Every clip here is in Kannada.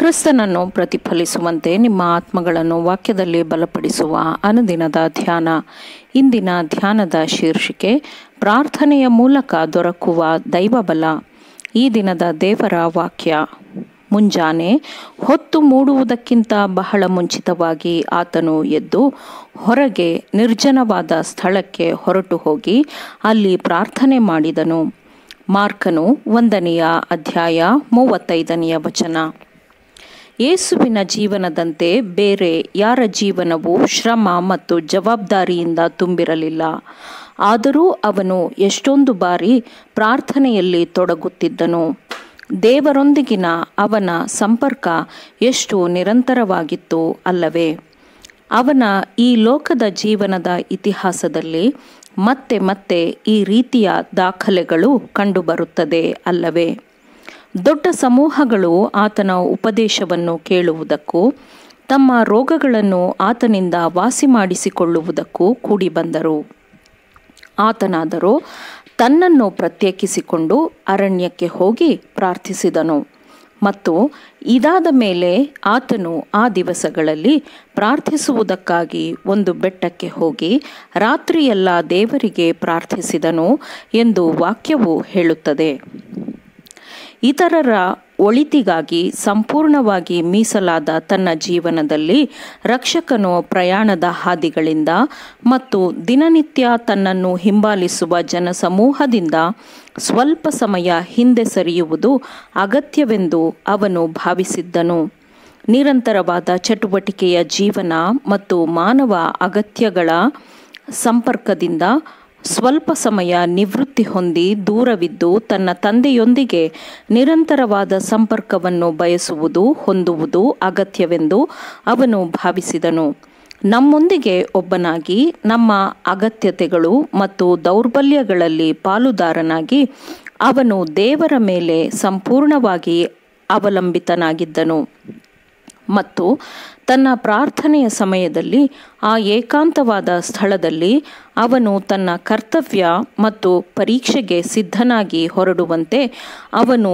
ಕ್ರಿಸ್ತನನ್ನು ಪ್ರತಿಫಲಿಸುವಂತೆ ನಿಮ್ಮ ಆತ್ಮಗಳನ್ನು ವಾಕ್ಯದಲ್ಲಿ ಬಲಪಡಿಸುವ ಅನುದಿನದ ಧ್ಯಾನ. ಇಂದಿನ ಧ್ಯಾನದ ಶೀರ್ಷಿಕೆ ಪ್ರಾರ್ಥನೆಯ ಮೂಲಕ ದೊರಕುವ ದೈವಬಲ. ಈ ದಿನದ ದೇವರ ವಾಕ್ಯ. ಮುಂಜಾನೆ ಹೊತ್ತು ಮೂಡುವುದಕ್ಕಿಂತ ಬಹಳ ಮುಂಚಿತವಾಗಿ ಆತನು ಎದ್ದು ಹೊರಗೆ ನಿರ್ಜನವಾದ ಸ್ಥಳಕ್ಕೆ ಹೊರಟು ಹೋಗಿ ಅಲ್ಲಿ ಪ್ರಾರ್ಥನೆ ಮಾಡಿದನು. ಮಾರ್ಕನು 1ನೇ ಅಧ್ಯಾಯ 35ನೇ ವಚನ. ಯೇಸುವಿನ ಜೀವನದಂತೆ ಬೇರೆ ಯಾರ ಜೀವನವೂ ಶ್ರಮ ಮತ್ತು ಜವಾಬ್ದಾರಿಯಿಂದ ತುಂಬಿರಲಿಲ್ಲ. ಆದರೂ ಅವನು ಎಷ್ಟೊಂದು ಬಾರಿ ಪ್ರಾರ್ಥನೆಯಲ್ಲಿ ತೊಡಗುತ್ತಿದ್ದನು. ದೇವರೊಂದಿಗಿನ ಅವನ ಸಂಪರ್ಕ ಎಷ್ಟು ನಿರಂತರವಾಗಿತ್ತು ಅಲ್ಲವೇ? ಅವನ ಈ ಲೋಕದ ಜೀವನದ ಇತಿಹಾಸದಲ್ಲಿ ಮತ್ತೆ ಮತ್ತೆ ಈ ರೀತಿಯ ದಾಖಲೆಗಳು ಕಂಡುಬರುತ್ತದೆ ಅಲ್ಲವೇ? ದೊಡ್ಡ ಸಮೂಹಗಳು ಆತನ ಉಪದೇಶವನ್ನು ಕೇಳುವುದಕ್ಕೂ ತಮ್ಮ ರೋಗಗಳನ್ನು ಆತನಿಂದ ವಾಸಿ ಮಾಡಿಸಿಕೊಳ್ಳುವುದಕ್ಕೂ ಕೂಡಿ ಬಂದರು. ಆತನಾದರೋ ತನ್ನನ್ನು ಪ್ರತ್ಯೇಕಿಸಿಕೊಂಡು ಅರಣ್ಯಕ್ಕೆ ಹೋಗಿ ಪ್ರಾರ್ಥಿಸಿದನು. ಮತ್ತು ಇದಾದ ಮೇಲೆ ಆತನು ಆ ದಿವಸಗಳಲ್ಲಿ ಪ್ರಾರ್ಥಿಸುವುದಕ್ಕಾಗಿ ಒಂದು ಬೆಟ್ಟಕ್ಕೆ ಹೋಗಿ ರಾತ್ರಿಯೆಲ್ಲ ದೇವರಿಗೆ ಪ್ರಾರ್ಥಿಸಿದನು ಎಂದು ವಾಕ್ಯವು ಹೇಳುತ್ತದೆ. ಇತರರ ಒಳಿತಿಗಾಗಿ ಸಂಪೂರ್ಣವಾಗಿ ಮೀಸಲಾದ ತನ್ನ ಜೀವನದಲ್ಲಿ ರಕ್ಷಕನು ಪ್ರಯಾಣದ ಹಾದಿಗಳಿಂದ ಮತ್ತು ದಿನನಿತ್ಯ ತನ್ನನ್ನು ಹಿಂಬಾಲಿಸುವ ಜನಸಮೂಹದಿಂದ ಸ್ವಲ್ಪ ಸಮಯ ಹಿಂದೆ ಸರಿಯುವುದು ಅಗತ್ಯವೆಂದು ಅವನು ಭಾವಿಸಿದ್ದನು. ನಿರಂತರವಾದ ಚಟುವಟಿಕೆಯ ಜೀವನ ಮತ್ತು ಮಾನವ ಅಗತ್ಯಗಳ ಸಂಪರ್ಕದಿಂದ ಸ್ವಲ್ಪ ಸಮಯ ನಿವೃತ್ತಿ ಹೊಂದಿ ದೂರವಿದ್ದು ತನ್ನ ತಂದೆಯೊಂದಿಗೆ ನಿರಂತರವಾದ ಸಂಪರ್ಕವನ್ನು ಹೊಂದುವುದು ಅಗತ್ಯವೆಂದು ಅವನು ಭಾವಿಸಿದನು. ನಮ್ಮೊಂದಿಗೆ ಒಬ್ಬನಾಗಿ ನಮ್ಮ ಅಗತ್ಯತೆಗಳು ಮತ್ತು ದೌರ್ಬಲ್ಯಗಳಲ್ಲಿ ಪಾಲುದಾರನಾಗಿ ಅವನು ದೇವರ ಮೇಲೆ ಸಂಪೂರ್ಣವಾಗಿ ಅವಲಂಬಿತನಾಗಿದ್ದನು. ಮತ್ತು ತನ್ನ ಪ್ರಾರ್ಥನೆಯ ಸಮಯದಲ್ಲಿ ಆ ಏಕಾಂತವಾದ ಸ್ಥಳದಲ್ಲಿ ಅವನು ತನ್ನ ಕರ್ತವ್ಯ ಮತ್ತು ಪರೀಕ್ಷೆಗೆ ಸಿದ್ಧನಾಗಿ ಹೊರಡುವಂತೆ ಅವನು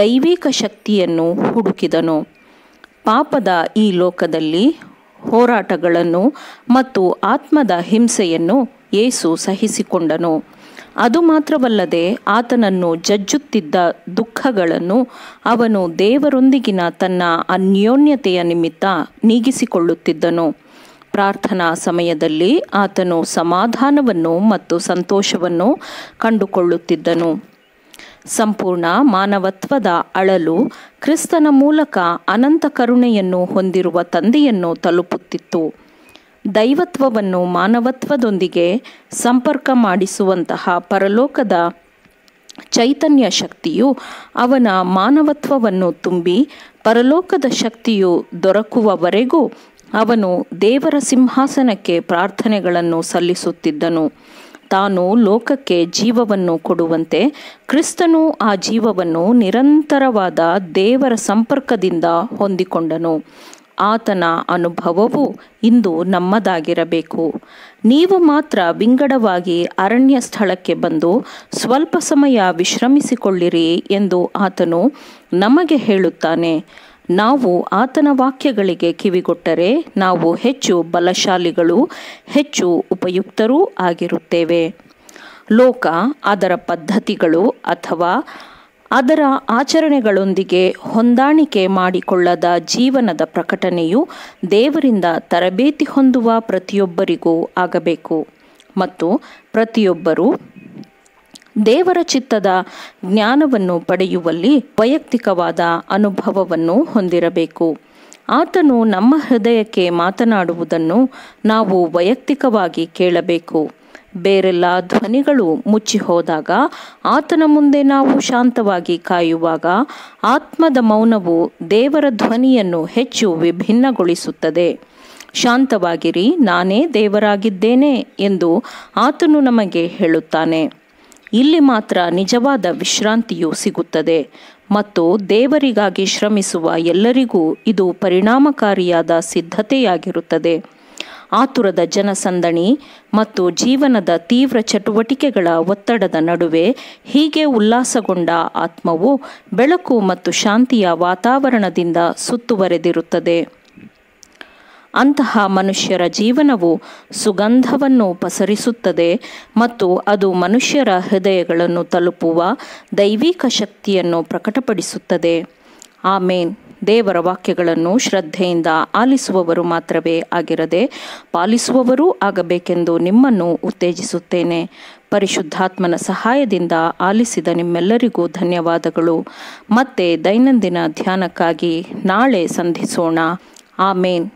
ದೈವಿಕ ಶಕ್ತಿಯನ್ನು ಹುಡುಕಿದನು. ಪಾಪದ ಈ ಲೋಕದಲ್ಲಿ ಹೋರಾಟಗಳನ್ನು ಮತ್ತು ಆತ್ಮದ ಹಿಂಸೆಯನ್ನು ಯೇಸು ಸಹಿಸಿಕೊಂಡನು. ಅದು ಮಾತ್ರವಲ್ಲದೆ ಆತನನ್ನು ಜಜ್ಜುತ್ತಿದ್ದ ದುಃಖಗಳನ್ನು ಅವನು ದೇವರೊಂದಿಗಿನ ತನ್ನ ಅನ್ಯೋನ್ಯತೆಯ ನಿಮಿತ್ತ ನೀಗಿಸಿಕೊಳ್ಳುತ್ತಿದ್ದನು. ಪ್ರಾರ್ಥನಾ ಸಮಯದಲ್ಲಿ ಆತನು ಸಮಾಧಾನವನ್ನು ಮತ್ತು ಸಂತೋಷವನ್ನು ಕಂಡುಕೊಳ್ಳುತ್ತಿದ್ದನು. ಸಂಪೂರ್ಣ ಮಾನವತ್ವದ ಅಳಲು ಕ್ರಿಸ್ತನ ಮೂಲಕ ಅನಂತ ಕರುಣೆಯನ್ನು ಹೊಂದಿರುವ ತಂದೆಯನ್ನು ತಲುಪುತ್ತಿತ್ತು. ದೈವತ್ವವನ್ನು ಮಾನವತ್ವದೊಂದಿಗೆ ಸಂಪರ್ಕ ಮಾಡಿಸುವಂತಹ ಪರಲೋಕದ ಚೈತನ್ಯ ಶಕ್ತಿಯು ಅವನ ಮಾನವತ್ವವನ್ನು ತುಂಬಿ ಪರಲೋಕದ ಶಕ್ತಿಯು ದೊರಕುವವರೆಗೂ ಅವನು ದೇವರ ಸಿಂಹಾಸನಕ್ಕೆ ಪ್ರಾರ್ಥನೆಗಳನ್ನು ಸಲ್ಲಿಸುತ್ತಿದ್ದನು. ತಾನು ಲೋಕಕ್ಕೆ ಜೀವವನ್ನು ಕೊಡುವಂತೆ ಕ್ರಿಸ್ತನು ಆ ಜೀವವನ್ನು ನಿರಂತರವಾದ ದೇವರ ಸಂಪರ್ಕದಿಂದ ಹೊಂದಿಕೊಂಡನು. ಆತನ ಅನುಭವವು ಇಂದು ನಮ್ಮದಾಗಿರಬೇಕು. ನೀವು ಮಾತ್ರ ವಿಂಗಡವಾಗಿ ಅರಣ್ಯ ಸ್ಥಳಕ್ಕೆ ಬಂದು ಸ್ವಲ್ಪ ಸಮಯ ವಿಶ್ರಮಿಸಿಕೊಳ್ಳಿರಿ ಎಂದು ಆತನು ನಮಗೆ ಹೇಳುತ್ತಾನೆ. ನಾವು ಆತನ ವಾಕ್ಯಗಳಿಗೆ ಕಿವಿಗೊಟ್ಟರೆ ನಾವು ಹೆಚ್ಚು ಬಲಶಾಲಿಗಳು, ಹೆಚ್ಚು ಉಪಯುಕ್ತರೂ ಆಗಿರುತ್ತೇವೆ. ಲೋಕ, ಅದರ ಪದ್ಧತಿಗಳು ಅಥವಾ ಅದರ ಆಚರಣೆಗಳೊಂದಿಗೆ ಹೊಂದಾಣಿಕೆ ಮಾಡಿಕೊಳ್ಳದ ಜೀವನದ ಪ್ರಕಟಣೆಯು ದೇವರಿಂದ ತರಬೇತಿ ಹೊಂದುವ ಪ್ರತಿಯೊಬ್ಬರಿಗೂ ಆಗಬೇಕು. ಮತ್ತು ಪ್ರತಿಯೊಬ್ಬರೂ ದೇವರ ಚಿತ್ತದ ಜ್ಞಾನವನ್ನು ಪಡೆಯುವಲ್ಲಿ ವೈಯಕ್ತಿಕವಾದ ಅನುಭವವನ್ನು ಹೊಂದಿರಬೇಕು. ಆತನು ನಮ್ಮ ಹೃದಯಕ್ಕೆ ಮಾತನಾಡುವುದನ್ನು ನಾವು ವೈಯಕ್ತಿಕವಾಗಿ ಕೇಳಬೇಕು. ಬೇರೆಲ್ಲ ಧ್ವನಿಗಳು ಮುಚ್ಚಿ ಹೋದಾಗ, ಆತನ ಮುಂದೆ ನಾವು ಶಾಂತವಾಗಿ ಕಾಯುವಾಗ ಆತ್ಮದ ಮೌನವು ದೇವರ ಧ್ವನಿಯನ್ನು ಹೆಚ್ಚು ವಿಭಿನ್ನಗೊಳಿಸುತ್ತದೆ. ಶಾಂತವಾಗಿರಿ, ನಾನೇ ದೇವರಾಗಿದ್ದೇನೆ ಎಂದು ಆತನು ನಮಗೆ ಹೇಳುತ್ತಾನೆ. ಇಲ್ಲಿ ಮಾತ್ರ ನಿಜವಾದ ವಿಶ್ರಾಂತಿಯು ಸಿಗುತ್ತದೆ ಮತ್ತು ದೇವರಿಗಾಗಿ ಶ್ರಮಿಸುವ ಎಲ್ಲರಿಗೂ ಇದು ಪರಿಣಾಮಕಾರಿಯಾದ ಸಿದ್ಧತೆಯಾಗಿರುತ್ತದೆ. ಆತುರದ ಜನಸಂದಣಿ ಮತ್ತು ಜೀವನದ ತೀವ್ರ ಚಟುವಟಿಕೆಗಳ ಒತ್ತಡದ ನಡುವೆ ಹೀಗೆ ಉಲ್ಲಾಸಗೊಂಡ ಆತ್ಮವು ಬೆಳಕು ಮತ್ತು ಶಾಂತಿಯ ವಾತಾವರಣದಿಂದ ಸುತ್ತುವರೆದಿರುತ್ತದೆ. ಅಂತಹ ಮನುಷ್ಯರ ಜೀವನವು ಸುಗಂಧವನ್ನು ಪಸರಿಸುತ್ತದೆ ಮತ್ತು ಅದು ಮನುಷ್ಯರ ಹೃದಯಗಳನ್ನು ತಲುಪುವ ದೈವಿಕ ಶಕ್ತಿಯನ್ನು ಪ್ರಕಟಪಡಿಸುತ್ತದೆ. ಆಮೇನ್. ದೇವರ ವಾಕ್ಯಗಳನ್ನು ಶ್ರದ್ಧೆಯಿಂದ ಆಲಿಸುವವರು ಮಾತ್ರವೇ ಆಗಿರದೆ ಪಾಲಿಸುವವರೂ ಆಗಬೇಕೆಂದು ನಿಮ್ಮನ್ನು ಉತ್ತೇಜಿಸುತ್ತೇನೆ. ಪರಿಶುದ್ಧಾತ್ಮನ ಸಹಾಯದಿಂದ ಆಲಿಸಿದ ನಿಮ್ಮೆಲ್ಲರಿಗೂ ಧನ್ಯವಾದಗಳು. ಮತ್ತೆ ದೈನಂದಿನ ಧ್ಯಾನಕ್ಕಾಗಿ ನಾಳೆ ಸಂಧಿಸೋಣ. ಆಮೇನ್.